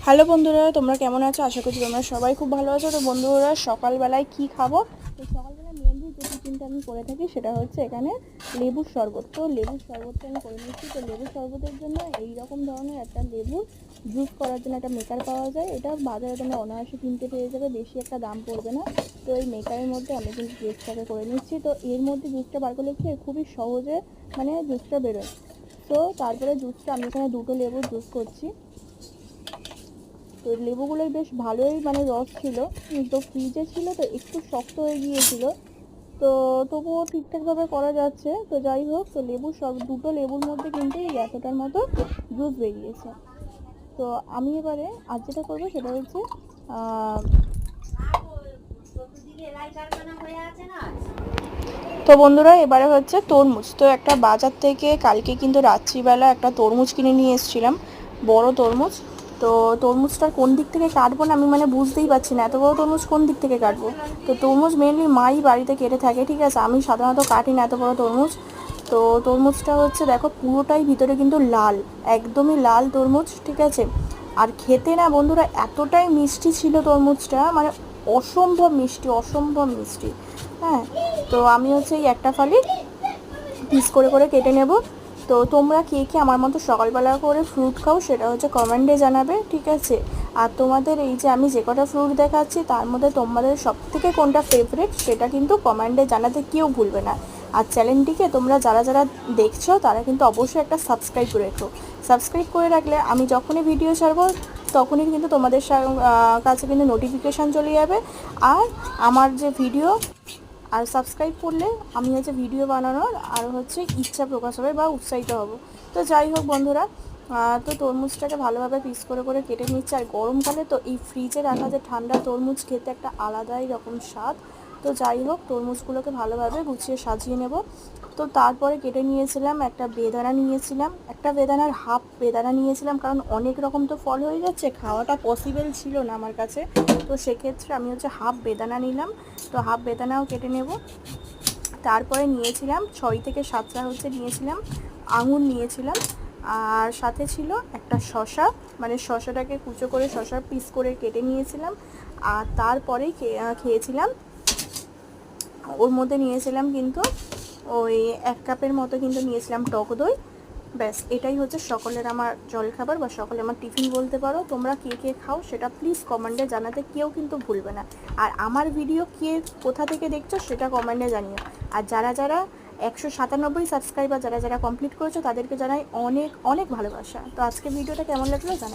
Hello বন্ধুরা, তোমরা কেমন আছো? আশা করছি তোমরা সবাই খুব ভালো আছো। তো বন্ধুরা, সকালবেলায় কি খাবো? তো সকালবেলায় মেনলি যে টিফিনটা আমি করে থাকি সেটা হচ্ছে এখানে লেবুর শরবত। তো লেবুর শরবতটা আমি করে নিচ্ছি। তো লেবুর শরবতের জন্য এই রকম ধরনের একটা লেবুর জুস করার জন্য একটা মেকার পাওয়া যায়। এটা বাজারে তোমরা অনায়াসে কিনতে পেয়ে যাবে, বেশি একটা দাম পড়বে না। তো এই মেকারের মধ্যে আমি কিন্তু জুসটাকে করে নিচ্ছি। তো এর মধ্যে জুসটা বার করলে কি খুবই সহজে জুসটা বেরোয়। তো তারপরে জুসটা আমি এখানে 2টো লেবুর জুস করছি। তো লেবুগুলোই বেশ ভালোই রস ছিল, তো ফ্রিজে ছিল তো একটু শক্ত হয়ে গিয়েছিল। তো তবুও ঠিকঠাকভাবে করা যাচ্ছে। তো যাই হোক, তো সব 2টো লেবুর মধ্যে কিন্তু এই এতটার মতো জুস বেরিয়েছে। তো আমি এবারে আজ যেটা করবো সেটা হচ্ছে তো বন্ধুরা, এবারে হচ্ছে তরমুজ। তো একটা বাজার থেকে কালকে কিন্তু রাত্রিবেলা একটা তরমুজ কিনে নিয়ে এসেছিলাম, বড় তরমুজ। তো তরমুজটার কোন দিক থেকে কাটবো না আমি বুঝতেই পারছি না, এত বড় তরমুজ কোন দিক থেকে কাটবো। তো তরমুজ মেনলি মাই বাড়িতে কেটে থাকে, ঠিক আছে, আমি সাধারণত কাটি না এত বড় তরমুজ। তো তরমুজটা হচ্ছে দেখো পুরোটাই ভিতরে কিন্তু লাল, একদমই লাল তরমুজ, ঠিক আছে। আর খেতে না বন্ধুরা এতটাই মিষ্টি ছিল তরমুজটা, অসম্ভব মিষ্টি, অসম্ভব মিষ্টি। হ্যাঁ, তো আমি হচ্ছে এই একটা ফালি পিস করে করে কেটে নেব। তো তোমরা কে কে আমার মতো সকালবেলা করে ফ্রুট খাও সেটা হচ্ছে কমেন্টে জানাবে, ঠিক আছে। আর তোমাদের এই যে আমি যে কটা ফ্রুট দেখাচ্ছি তার মধ্যে তোমাদের সবথেকে কোনটা ফেভারিট সেটা কিন্তু কমেন্টে জানাতে কেউ ভুলবে না। আর চ্যানেলটিকে তোমরা যারা যারা দেখছো তারা কিন্তু অবশ্যই একটা সাবস্ক্রাইব করে রেখো। সাবস্ক্রাইব করে রাখলে আমি যখনই ভিডিও ছাড়বো তখনই কিন্তু তোমাদের কাছে কিন্তু নোটিফিকেশান চলে যাবে। আর আমার যে ভিডিও আর সাবস্ক্রাইব করলে আমি হচ্ছে ভিডিও বানানোর আর হচ্ছে ইচ্ছা প্রকাশ হবে বা উৎসাহিত হব। তো যাই হোক বন্ধুরা, তো তরমুজটাকে ভালোভাবে পিস করে করে কেটে নিচ্ছে। আর গরমকালে তো এই ফ্রিজে রাখা যে ঠান্ডা তরমুজ খেতে একটা আলাদাই রকম স্বাদ। তো যাই হোক, তরমুজগুলোকে ভালোভাবে গুছিয়ে সাজিয়ে নেব। তো তারপরে কেটে নিয়েছিলাম একটা বেদানা, নিয়েছিলাম একটা বেদানার হাফ বেদানা নিয়েছিলাম, কারণ অনেক রকম তো ফল হয়ে যাচ্ছে, খাওয়াটা পসিবল ছিল না আমার কাছে। তো সেক্ষেত্রে আমি হচ্ছে হাফ বেদানা নিলাম। তো হাফ বেদানাও কেটে নেব। তারপরে নিয়েছিলাম 6 থেকে 7টা হচ্ছে নিয়েছিলাম আঙুর নিয়েছিলাম। আর সাথে ছিল একটা শশা, শশাটাকে কুচো করে শশার পিস করে কেটে নিয়েছিলাম। আর তারপরেই খেয়েছিলাম ওর মধ্যে নিয়েছিলাম কিন্তু ওই 1 কাপের মতো কিন্তু নিয়েছিলাম টক দই। ব্যাস, এটাই হচ্ছে সকলের আমার জলখাবার বা সকলে আমার টিফিন বলতে পারো। তোমরা কে কে খাও সেটা প্লিজ কমেন্টে জানাতে কেউ কিন্তু ভুলবে না। আর আমার ভিডিও কে কোথা থেকে দেখছো সেটা কমেন্টে জানিও। আর যারা যারা 197 সাবস্ক্রাইবার যারা যারা কমপ্লিট করেছো তাদেরকে জানাই অনেক অনেক ভালোবাসা। তো আজকে ভিডিওটা কেমন লাগলো জানাই।